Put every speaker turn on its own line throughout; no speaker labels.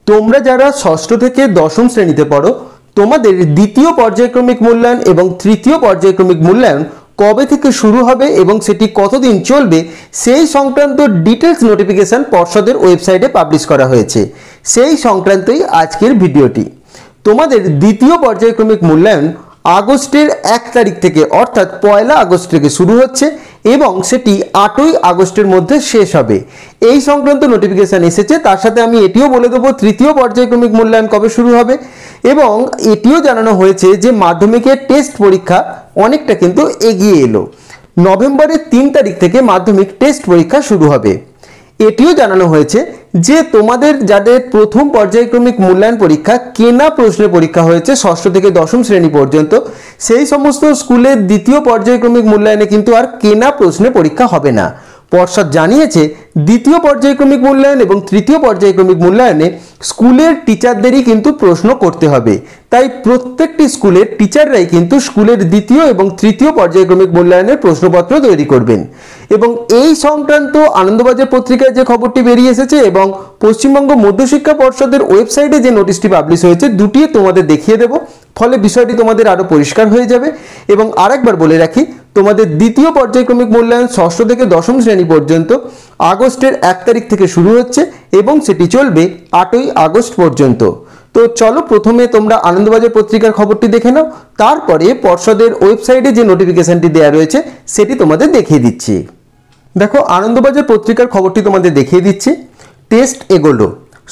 তোমরা যারা ষষ্ঠ থেকে দশম শ্রেণীতে পড়ো তোমাদের দ্বিতীয় পর্যায়ক্রমিক মূল্যায়ন এবং তৃতীয় পর্যায়ক্রমিক মূল্যায়ন কবে থেকে শুরু হবে এবং সেটি কতদিন চলবে সেই সংক্রান্ত ডিটেলস নোটিফিকেশন পর্ষদের ওয়েবসাইটে পাবলিশ করা হয়েছে। সেই সংক্রান্তই আজকের ভিডিওটি। তোমাদের দ্বিতীয় পর্যায়ক্রমিক মূল্যায়ন আগস্টের 1 তারিখ থেকে অর্থাৎ 1 আগস্ট থেকে শুরু হচ্ছে এবং সেটি 8ই আগস্টের মধ্যে শেষ হবে। এই সংক্রান্ত নোটিফিকেশন এসেছে। তার সাথে আমি এটিও বলে দেবো তৃতীয় পর্যায়ক্রমিক মূল্যায়ন কবে শুরু হবে এবং এটিও জানানো হয়েছে যে মাধ্যমিকের টেস্ট পরীক্ষা অনেকটা কিন্তু এগিয়ে এলো। নভেম্বরের 3 তারিখ থেকে মাধ্যমিক টেস্ট পরীক্ষা শুরু হবে। এটিও জানানো হয়েছে যে তোমাদের যাদের প্রথম পর্যায়ক্রমিক মূল্যায়ন পরীক্ষা কেনা প্রশ্নের পরীক্ষা হয়েছে ষষ্ঠ থেকে দশম শ্রেণী পর্যন্ত, সেই সমস্ত স্কুলের দ্বিতীয় পর্যায়ক্রমিক মূল্যায়নে কিন্তু আর কেনা প্রশ্নের পরীক্ষা হবে না। পর্ষদ জানিয়েছে দ্বিতীয় পর্যায়ক্রমিক মূল্যায়ন এবং তৃতীয় পর্যায়ক্রমিক মূল্যায়নে স্কুলের টিচারদেরই কিন্তু প্রশ্ন করতে হবে। তাই প্রত্যেকটি স্কুলের টিচাররাই কিন্তু স্কুলের দ্বিতীয় এবং তৃতীয় পর্যায়ক্রমিক মূল্যায়নের প্রশ্নপত্র তৈরি করবেন। এবং এই সংক্রান্ত আনন্দবাজার পত্রিকায় যে খবরটি বেরিয়ে এসেছে এবং পশ্চিমবঙ্গ মধ্যশিক্ষা পর্ষদের ওয়েবসাইটে যে নোটিশটি পাবলিশ হয়েছে, দুটি তোমাদের দেখিয়ে দেব, ফলে বিষয়টি তোমাদের আরও পরিষ্কার হয়ে যাবে। এবং আরেকবার বলে রাখি, তোমাদের দ্বিতীয় পর্যায়ক্রমিক মূল্যায়ন ষষ্ঠ থেকে দশম শ্রেণী পর্যন্ত আগস্টের 1 তারিখ থেকে শুরু হচ্ছে এবং সেটি চলবে 8ই আগস্ট পর্যন্ত। তো চলো প্রথমে তোমরা আনন্দবাজার পত্রিকার খবরটি দেখে নাও, তারপরে পর্ষদের ওয়েবসাইটে যে নোটিফিকেশনটি দেওয়া রয়েছে সেটি তোমাদের দেখিয়ে দিচ্ছি। দেখো, আনন্দবাজার পত্রিকার খবরটি তোমাদের দেখিয়ে দিচ্ছি। টেস্ট এগোলো।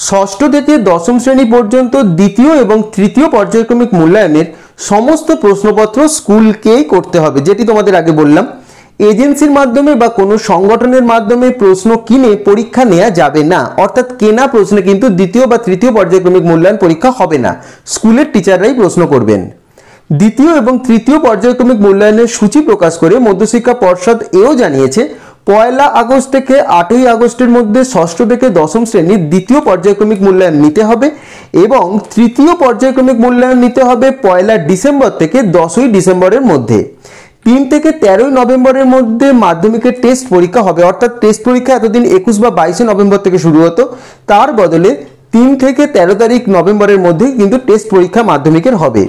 ষষ্ঠ থেকে দশম শ্রেণী পর্যন্ত দ্বিতীয় এবং তৃতীয় পর্যায়ক্রমিক মূল্যায়নের সমস্ত প্রশ্নপত্র স্কুলকেই করতে হবে, যেটি তোমাদের আগে বললাম। এজেন্সির মাধ্যমে বা কোনো সংগঠনের মাধ্যমে প্রশ্ন কিনে পরীক্ষা নেওয়া যাবে না, অর্থাৎ কেনা প্রশ্নে কিন্তু দ্বিতীয় বা তৃতীয় পর্যায়ক্রমিক মূল্যায়ন পরীক্ষা হবে না, স্কুলের টিচাররাই প্রশ্ন করবেন। দ্বিতীয় এবং তৃতীয় পর্যায়ক্রমিক মূল্যায়নের সূচি প্রকাশ করে মধ্যশিক্ষা পর্ষদ এও জানিয়েছে 1 আগস্ট থেকে 8ই আগস্টের মধ্যে ষষ্ঠ থেকে দশম শ্রেণীর দ্বিতীয় পর্যায়ক্রমিক মূল্যায়ন নিতে হবে এবং তৃতীয় পর্যায়ক্রমিক মূল্যায়ন নিতে হবে 1 ডিসেম্বর থেকে 10ই ডিসেম্বরের মধ্যে। 3 থেকে 13ই নভেম্বরের মধ্যে মাধ্যমিকের টেস্ট পরীক্ষা হবে, অর্থাৎ টেস্ট পরীক্ষা এতদিন 21 বা 22 নভেম্বর থেকে শুরু হতো, তার বদলে 3 থেকে 13 তারিখ নভেম্বরের মধ্যেই কিন্তু টেস্ট পরীক্ষা মাধ্যমিকের হবে।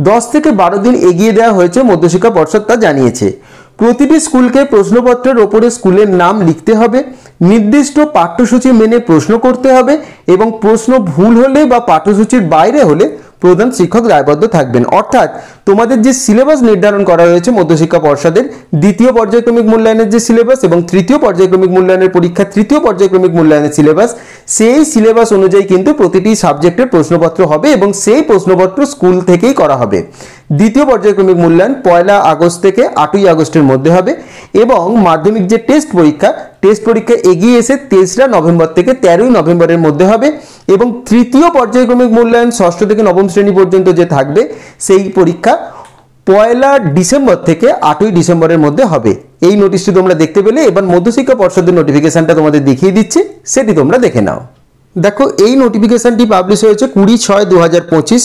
10 থেকে 12 দিন এগিয়ে দেওয়া হয়েছে, মধ্যশিক্ষা পর্ষদ তা জানিয়েছে। প্রতিটি স্কুলকে প্রশ্নপত্রের ওপরে স্কুলের নাম লিখতে হবে, নির্দিষ্ট পাঠ্যসূচি মেনে প্রশ্ন করতে হবে এবং প্রশ্ন ভুল হলে বা পাঠ্যসূচির বাইরে হলে প্রধান শিক্ষক দায়বদ্ধ থাকবেন। অর্থাৎ তোমাদের যে সিলেবাস নির্ধারণ করা হয়েছে মধ্যশিক্ষা পর্ষদের, দ্বিতীয় পর্যায়ক্রমিক মূল্যায়নের যে সিলেবাস এবং তৃতীয় পর্যায়ক্রমিক মূল্যায়নের পরীক্ষা তৃতীয় পর্যায়ক্রমিক মূল্যায়নের সিলেবাস, সেই সিলেবাস অনুযায়ী কিন্তু প্রতিটি সাবজেক্টের প্রশ্নপত্র হবে এবং সেই প্রশ্নপত্র স্কুল থেকেই করা হবে। দ্বিতীয় পর্যায়ক্রমিক মূল্যায়ন 1 আগস্ট থেকে 8ই আগস্টের মধ্যে হবে এবং মাধ্যমিক যে টেস্ট পরীক্ষা এগিয়ে এসে 3রা নভেম্বর থেকে 13ই নভেম্বরের মধ্যে হবে এবং তৃতীয় পর্যায়ক্রমিক মূল্যায়ন ষষ্ঠ থেকে নবম শ্রেণী পর্যন্ত যে থাকবে সেই পরীক্ষা 1 ডিসেম্বর থেকে 8ই ডিসেম্বরের মধ্যে হবে। এই নোটিশটি তোমরা দেখতে পেলে। এবার মধ্যশিক্ষা পর্ষদের নোটিফিকেশনটা তোমাদের দেখিয়ে দিচ্ছি, সেটি তোমরা দেখে নাও। দেখো, এই নোটিফিকেশনটি পাবলিশ হয়েছে 20/6/2025।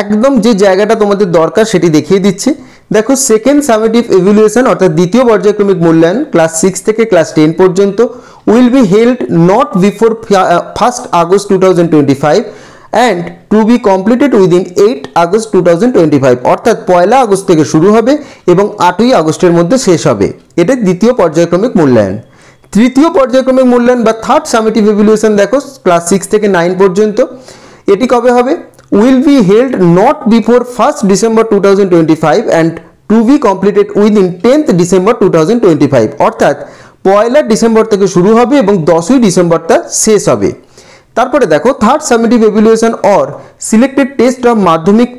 একদম যে জায়গাটা তোমাদের দরকার সেটি দেখিয়ে দিচ্ছি। দেখো, সেকেন্ড সামেটিভ ইভ্যালুয়েশন অর্থাৎ দ্বিতীয় পর্যায়ক্রমিক মূল্যায়ন ক্লাস 6 থেকে ক্লাস 10 পর্যন্ত will be held not before 1 August 2025 and to be completed within 8 August 2025। অর্থাৎ 1 আগস্ট থেকে শুরু হবে এবং 8ই আগস্টের মধ্যে শেষ হবে। এটা দ্বিতীয় পর্যায়ক্রমিক মূল্যায়ন। তৃতীয় পর্যায়ক্রমিক মূল্যায়ন বা থার্ড সামেটিভ ইভ্যালুয়েশন দেখো ক্লাস 6 থেকে 9 পর্যন্ত, এটি কবে হবে? Will be held not before 1 December 2025 and to be completed within 10th December 2025। অর্থাৎ 1 ডিসেম্বর থেকে শুরু হবে এবং 10ই ডিসেম্বরটা শেষ হবে। তারপরে দেখো, third summative evaluation or selected test of মাধ্যমিক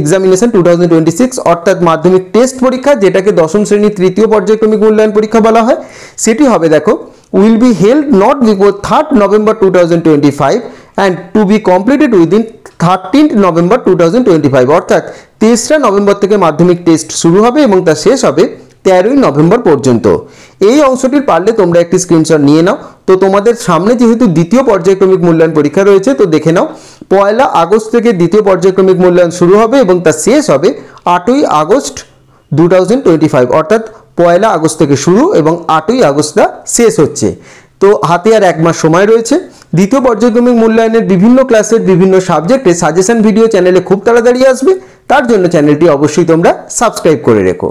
এক্সামিনেশন 2026 অর্থাৎ মাধ্যমিক টেস্ট পরীক্ষা, যেটাকে দশম শ্রেণীর তৃতীয় পর্যায়ক্রমিক মূল্যায়ন পরীক্ষা বলা হয়, সেটি হবে দেখো will be held not before 3rd November 2025 and to be completed within 13th November 2025। অর্থাৎ 3রা নভেম্বর থেকে মাধ্যমিক টেস্ট শুরু হবে এবং তা শেষ হবে 13ই নভেম্বর পর্যন্ত। এই অংশটির পারলে তোমরা একটি স্ক্রিনশট নিয়ে নাও। তো তোমাদের সামনে যেহেতু দ্বিতীয় পর্যায়ক্রমিক মূল্যায়ন পরীক্ষা রয়েছে, তো দেখে নাও 1 আগস্ট থেকে দ্বিতীয় পর্যায়ক্রমিক মূল্যায়ন শুরু হবে এবং তা শেষ হবে 8ই আগস্ট 2025। অর্থাৎ 1 আগস্ট থেকে শুরু এবং 8ই আগস্ট শেষ হচ্ছে। তো হাতে আর 1 মাস সময় রয়েছে। দ্বিতীয় পর্যায়ক্রমিক মূল্যায়নের বিভিন্ন ক্লাসের বিভিন্ন সাবজেক্টে সাজেশন ভিডিও চ্যানেলে খুব তাড়াতাড়ি আসবে। তার জন্য চ্যানেলটি অবশ্যই তোমরা সাবস্ক্রাইব করে রেখো।